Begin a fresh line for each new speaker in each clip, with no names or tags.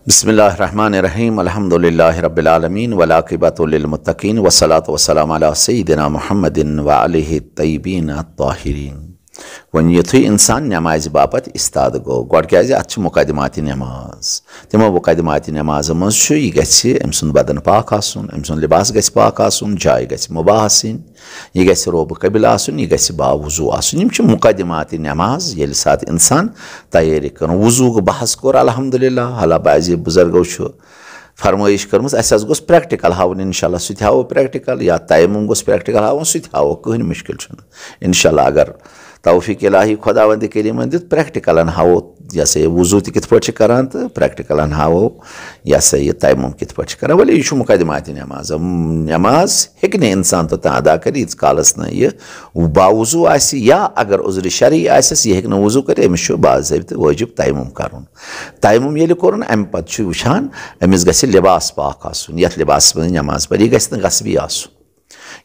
बिस्मिल्लाहिर्रहमानिर्रहीम अल्हम्दुलिल्लाहि रब्बिल आलमीन वल आक़िबतु लिल मुत्तक़ीन वस्सलातु वस्सलामु अला सय्यिदिना मुहम्मदिन व आलिहि तय्यिबीन अत्ताहिरीन। वन युथुय इंसान नमाज बापत इस्ताद गो गोड क्या अत मुकदमात नमाज तमो मुकदमात नमाज मज यह अम सुंद बदन पाक आसुन अम सुंद लिबास गछ पाक आसुन जाय गछ मुबाह आसिन यह गछ रोब कबिल आसुन यह गछ बावुजू आसुन यम मुकदमात नमाज ये सात इंसान तैयारी कर वजू बहस कोर अल्हम्दुलिल्लाह हला बाज़ बुजुर्गो फरमाइश कर्म गोस प्रैक्टिकल हावन इंशाल्लाह सह हावो प्रैक्टिकल या तयम्मुम गोस प्रैक्टिकल हावन सह हावो कहीं मुश्किल इंशाल्लाह अगर तौफीक इलाही खुदावंद करीमन दित प्रैक्टिकलन हावो यह सा वजू कित पे करान तो प्रैक्टिकलन हावो यह सा यह तयम्मुम कित पे करान वली यह मुकदमात नमाज नमाज हेक इंसान तो अदा कर यीत कालस न यह बावजू या अगर उज़्र शरई आसस यह हेक वजू कर अमिस बाज़ाबित वाजिब तयम्मुम करुन तयम्मुम ये कोरुन अम पे वुचान अमिस गछ लिबास पाक आसुन यथ लिबास मज नमाज पर यह गछ गस्बी आसुन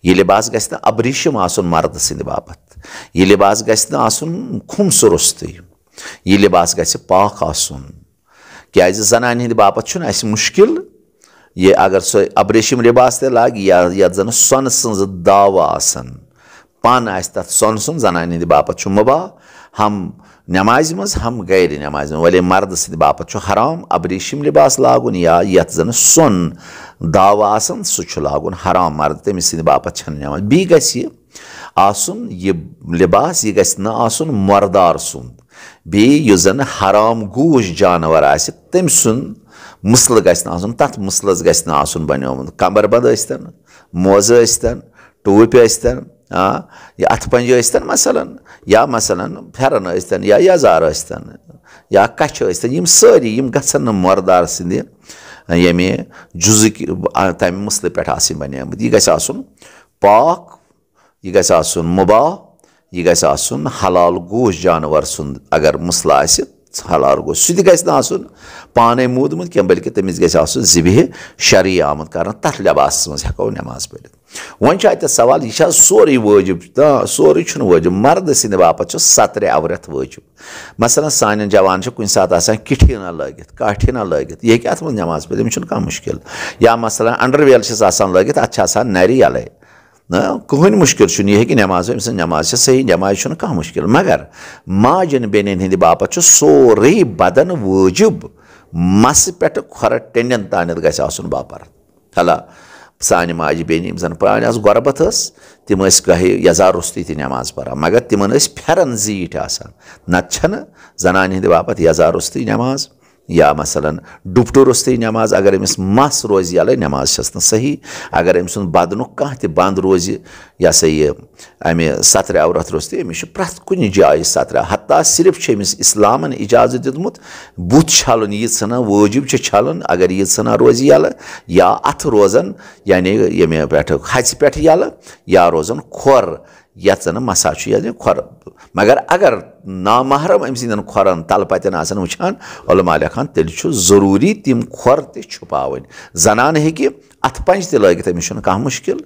यह लिबास गछ अब्रिशम आसुन मर्द सिंद बापत यह लिबास गछ आसुन खुमसुरुस्त यह लिबास गछ पाक आसुन क्या जनान हिंद बापत मुश्किल ये अगर सो अब्रिशम लिबास ते लाग या जन सोन सज दाव आसन पान आस तथ सोन सुन जनान हिंद बापत मुबाह हम नमाज मज हम गैर नमाज में वले मर्द सिंद बापत हराम अब्रिशम लिबास लागुन या यथ जन सोन दाव आसन सह लागुन हराम मर्द तमिस सिंद बापत नमाज बी गछ आसुन यह लिबास यह गछ न आसुन मर्दार सुंद बी युस जन हराम गूश जानवर आसि तम सुंद मुसल गछ न आसुन तथ मुसलस गछ न आसुन बन्योमुत कमरबंद स्तन मोज स्तन टूप स्तन या अथ पंज स्तन मसलन फेरन स्तन या यजार स्तन या कछ स्तन यम सारी यम गछन न मर्दार सिंद यमे जुज़ तम मुसल पे आसिन बन्योमुत यह गछ आसुन पाक यह गछ आसुन मुबाह यह गछ आसुन हलाल गोश जानवर सुंद अगर मुसल आसि हलाल गोश सह गछ आसुन पाने मूदमुत कह बल्कि तमिस गछ आसुन ज़िबह शरई आमुत कर तथ लिबास मज हेको नमाज पढ़ित वन अत सवाल यह सोरे वाजिब सोरे वाजिब मर्द सिंद बापत सत्र अवरत वाजिब मसलन सान जवान कुन सात किठीना लगित काठीना लगित यह अत मज नमाज पढ़ अमिस कह मुश्किल या मसलन अंडरवेयर लगित अत नर यल ना कहन मुश्किल यह नमाज अम नमाज सही नमाज कह मुश्किल मगर माजन बेन हंद बापत सोरे बदन वाजिब मस पे खोर टेंडन तान गछ आसुन बापर हला सान माज बेन जन पान गुरबत तम कहे यजार रुस्ती ती नमाज पढ़ा मगर तिमन फेरन जीट नत जनान हंद बापत यजार रुस्ती नमाज या मसलन दुपटो रुस्ती नमाज अगर अमिस मस रोज यल नमाज न सही अगर अम सुंद बदन कह बंद रोज यह सा यह अमे सत्र अवरत रुस्ती अमिस प्रथ कुन जाय सत्र हत्ता सिर्फ अमिस इस्लामन इजाजत दितमुत बुत छलन यीत सना वाजिब छलन अगर यीत सना रोज यल या अथ रोजन यानी यमे पे हच पे यल या रोजन खोर यथ जन मसा खोर मगर अगर नामहरम अम सिंदन खोरन तल पतन आसान वुचान उलमा लेखान तेल जरूरी तिम खोर ते छुपावन जनान हेकि अथ पंज ते लगित अमिस कह मुश्किल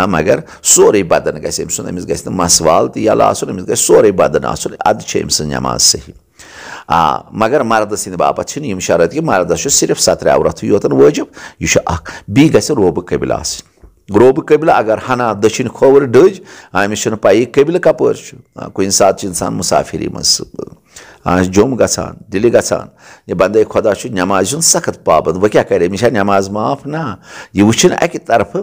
मगर सोरे बदन गछ अमिस गछ मसवाल ते यल आसन अमिस गछ सोरे बदन आसन अद अम सं नमाज सही मगर मर्द सिंद बापत यम शरत कि मर्दस सिर्फ सत्र अवरत योतन वाजिब यह बी गछ रोब कबिल आसन रोब कबिल अगर हना दक्षिण खोवर डज अमिस पाई कबिल कपर कुन सात इंसान मुसाफिरी मज जुम गसान दिल्ली गसान यह बंदे खुदा नमाज सख्त पाबंद वह क्या करे अमिस नमाज माफ ना यह वुचन अकि तरफ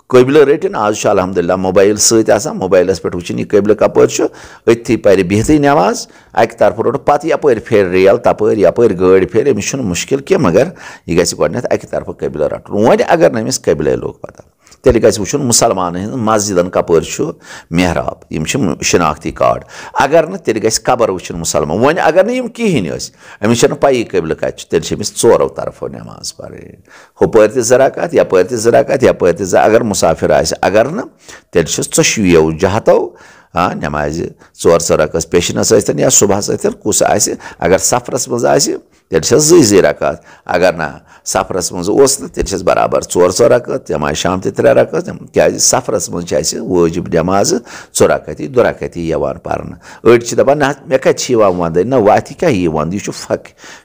कबिल रटिन आज अल्हम्दुलिल्लाह मोबाइल सत मोबाइलस पे वुचन यह कबिल कपर अथी पर बिहत नमाज अकि तरफ रोट पे यपर फेर रेल तपर यपर गाड़ी फेर अमिस मुश्किल कह मगर यह गि गो अकि तरफ कबिल रटन वन अगर नमिस कबिल लोग पता तेल गि वुचन मुसलमान मस्जिदन कपर मेहराब यम शिनाख्ती कार्ड अगर न तेल गि कबर वुचन मुसलमान वन अगर नम कहें अमिस पाई कबिल कत तेल अमिस चोरो तरफो नमाज पढ़ हुपर तराकत यपर तराकत यपर अगर मुसाफिर अगर न तेल चो जहतो नमाज चोर रकस पेशनस या सुबह कुस अगर सफरस मज तेल जी रकात अगर ना सफरस मज तेल बराबर 4 रकात जमा शाम 3 रकात क्या सफरस मज वाजिब नमाज 2 रकाती 2 रकाती पान अड़ दपान ना मे कत वंद ना वह क्या वंद यह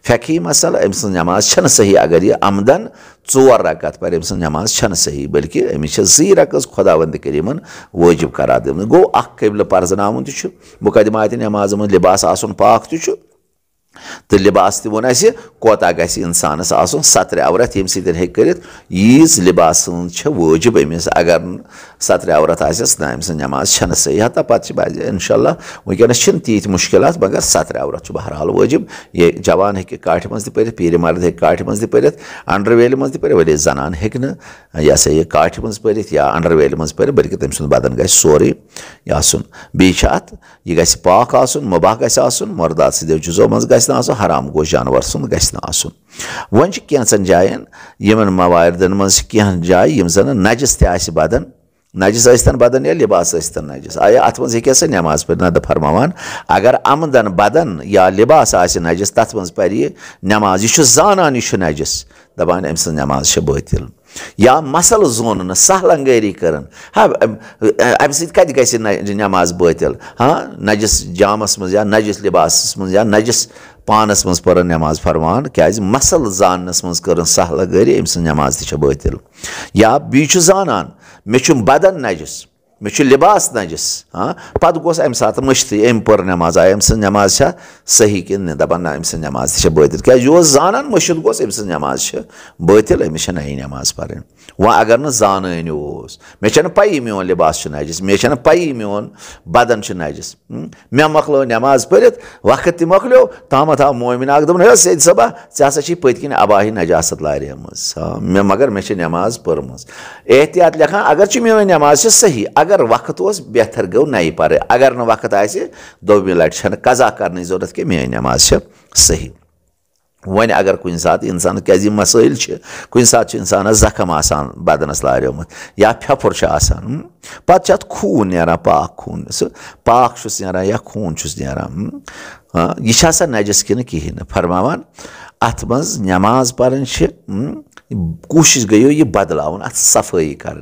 फ़की मसल अम सज नमाज सही अगर यह आमदन 4 रकात पर अम सज नमाज सही बल्कि अमिस 2 रकात खुदावंद करीमन वाजिब करार दिम गो कबिल पर्जनावन मुकदमात नमाज मज लिबास आसन पाक तो लिबास त वो कोता गि इंसानस सतर अवरत ये सत यीज लिबास वाजिब अमिस अगर सतर अवरत आस ना अम नमाज सही हता पे इंशाल्लाह वनकस तीत मुश्किल मगर सतर अवरत बहरहाल वाजिब ये जवान हे काठ मज पे पीर मर्द हे काठ मज पे अंडरवेल मज पे वली जनान हे यह सा यह काठ मज पे या अंडरवेल मज पे बल्कि तम सुन बदन ग सोरे आसन बीच अत यह गि पाक आसन मुबाह गि मुर्दात सदो जुजो मज गि हराम गो जानवर सुन गि वन कैंसन जायन यमन मवारदन मज कह जाय यम जन नजस त बदन नजस आस्तन बदन या लिबास आस्तन नजस आया अत मज हे नमाज पर नद फरमान अगर आमदन बदन या लिबास आस नजस तथ मज पर नमाज यह जानान यह नजस दपान अम सज नमाज बातिल या मसल जोन सहलंगरी कर अम सत गि नमाज बातिल हाँ नजस जामस मज या नजस लिबास मज या नजस पानस मज पर नमाज फरमान क्या मसल जानस मज कर सहलगरी अम सज नमाज तह बातिल या बी जानान मे बदन नजस मे लिबास नजस हाँ पत गोस अम सात मश्ती अम पर नमाज आया अम सज नमाज सही कि दपान अम सज नमाज तह बातिल क्या यह जानान मशिद गोस अम सज नमाज बातिल अमिस नई नमाज पर वह अगर न जान मे पई मोन लिबास नजस मे पई मोन बदन नजस मे मकलो नमाज पर वक्त तह मकलो तामत आव मोमिन अख दोपन सैद सबा ऐ हसा पत किन अबाही नजासत लारियमज मे मगर मे नमाज पर्म एहतियात लिखान अगर मे नमाज सही अगर वक्त बेहतर गो नई पर अगर न वक्त आए दोमी लट कज़ा करने जरूरत कि मे नमाज सही वन अगर कुन सात इंसान क्या मसाइल कुन सात इंसान जख्म आसान बदनस लारियोमुत या फेफुर पे खून नारान पाक खून पाक नारान या खून नारान यह नजस कि कहें फरमावान अत मज नमाज पर कोशिश गयो यह बदलावन अत सफाई कर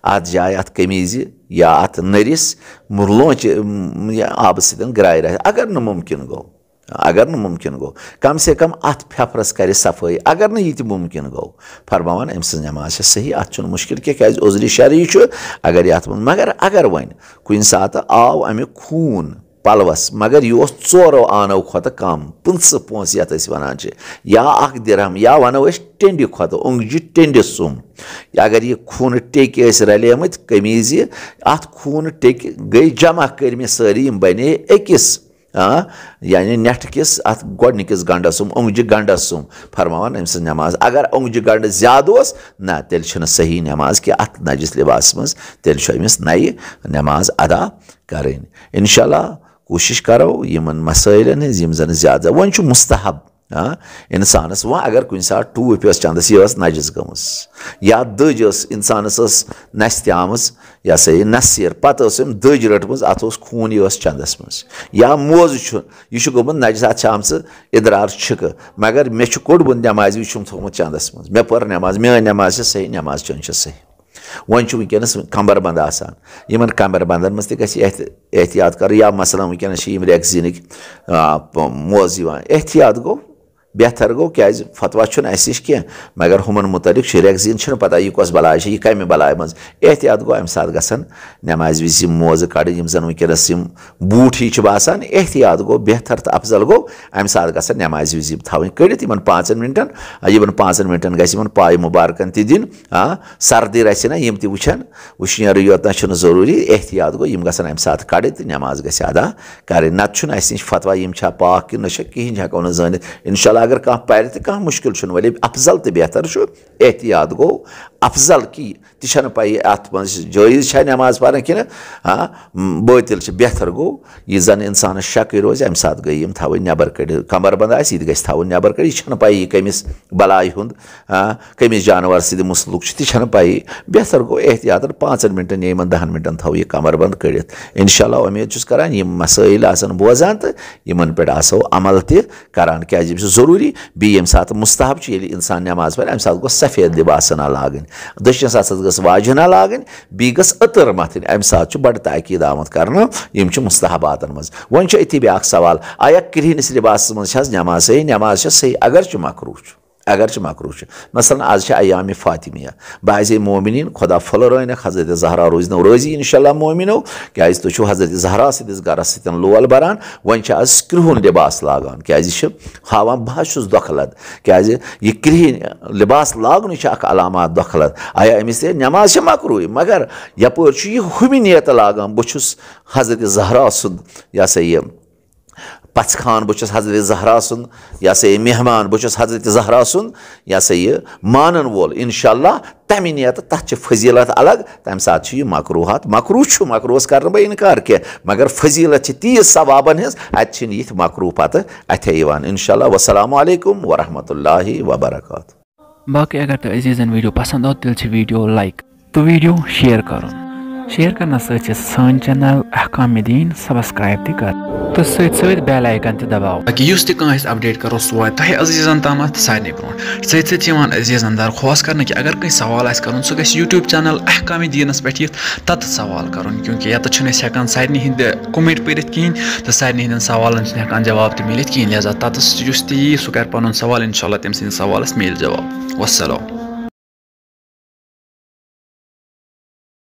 अत जाए अत कमीज या अत नरिस लोच आब सत ग्राय रह अगर न मुमकिन गो अगर न मुमकिन गो कम से कम अत फेफरस कर सफाई अगर न यह मुमकिन गो फरमावान अम सज नमाज सही अत मुश्किल क्या उजरी शरई अगर ये मगर अगर वन कुन सात आव अमे खून पलवस मगर यह 4 आनो खुद कम 5 पोस ये वन या 1 दिरहम या वनो टेंड खुद ओंगजि टेंड सुम अगर यह खून टेक रलेमत कमीज अत खून टेक गई जमा कर सारी बने अकिस यानी नेट किस अत गोडनिकिस गंडस ओंगजि गंडस फरमावान अम सज नमाज अगर ओंगजि गंड ज्यादा ना तेल सही नमाज कि अत नजस लिबास मज तेल अमिस नई नमाज अदा करें इंशाल्लाह कोशिश करो यमन मसाइलन यम जन ज्यादा वन मुस्तहब इंसानस वह अगर कुन सात टूप चंदस यह नजस गमस या दज इंसानस नस तमज यह सा नसीर पत दज रटम अत खून यह चंदस मज या मोज यह गोमुत नजस अत आम इदरार छिक मगर मे कोड़मुत नमाज यह थोमुत चंदस मज मे पर नमाज मे नमाज सही नमाज चन सही वन वनकस कमरबंद आसान कमर बंदन मज एहतियात कर या मसलन वनकस रेगजीन मोज एहतियात गो बेहतर गो क्या फतवा नश कह मगर हुमन मुतलिक रेगजीन पता यह कस बलाय यह कम बलाय मज एहतियात गो अम सात गसन नमाज विज मोज कड़ जन वनकस बूट ही बासान एहतियात गो बेहतर तो अफजल गो अम सात गसन नमाज विज थवन कड़ित 5 मिनटन यमन 5 मिनटन गन पाय मुबारकन दिन सर्दी रहा यम तन वुशनर योत जरूरी एहतियात गो यम गसन अम सात कड़ित नमाज ग अदा कर नत नश फतवा यम पाक कि कहें हेको न जानित इंशाल्लाह अगर कह पर कह मुश्किल वली अफजल तो बेहतर एहतियात गो अफजल कि तह पाई अत जायज़ नमाज पर कि बातिल बेहतर गो यह जन इंसान शक रोज अम सात गई यम थवन नबर कड़ कमरबंद आस यह गई थवन नबर कड़ यह पाई कमिस बलाय हुंद कमिस जानवर सद मुसलुक तह पाई बेहतर गो एहतियात 5 मिनटन या 10 मिनटन थो यह कमरबंद कड़ित इंशाल्लाह उम्मीद करान यम मसाइल बोजान तो इन पे आसो अमल तरान क्या जरूरी जरूरी बी यम सात मुस्तहब इंसान नमाज पर अम सात गो सफेद लिबास लाग दशन सात गस वाजना लाग बी गस अतर मथन अम सात बड़ ताकीद आमत कर मुस्तहबातन मज वन अथी ब्या सवाल आया कृहनिस लिबास मज नमाज सही अगर मकरूह मसलन आज अयाम फातिमिया बाज़ मोमिन खुदा फल रौनक हज़रत ज़हरा रोज नो रोजी इंशाल्लाह मोमिनो क्या तुम हज़रत ज़हरा सदिस गरस सतन लोल बरान वन आज कृहन लिबास लागान क्या हावान बहुत दखलत क्या यह कृह लिबास लागन अलामात दखलत आया अमिस नमाज मकरूह मगर यपर यह हुमि नियत लागान बहुस हज़रत ज़हरा सुद यह सा यह पचखान बहुत हज़रत ज़हरा सुन या सा मेहमान बहुत हज़रत ज़हरा सुन या सा यह मानन वोल इंशाल्लाह तमि नियत तथ फजीलत अलग तम सात मकरूहात मकरूहस कर बह इनकार कह मगर फजीलत तीज सवाबन हज अत मकरूह पत अथे इंशाल्लाह वस्सलामु अलैकुम वरहमतुल्लाहि वबरकातुहू।
बाकी अगर तो अजीजन वीडियो पसंद हो तेल वीडियो लाइक तो वीडियो शेयर करना सान चैनल अहकाम दीन सब्सक्राइब तक कर तो सत बेल आइकन दबाओ ताकि तह अपडेट करो सो वात तह अजीजन ताम सारे ब्रो सत अजीजन दरख्वास्त कर कि अगर कहीं सवाल कर सह गई यूट्यूब चैनल अहकाम दीनस पे तत सवाल कर क्योंकि ये हेकान सारे हंद कमेंट पढ़ कहें तो सारे हंद सवाल हेकान जवाब मिलत कहें लिहाजा तत सह कर पुन सवाल इंशाल्लाह तम सवाल मिल जवाब। वस्सलाम।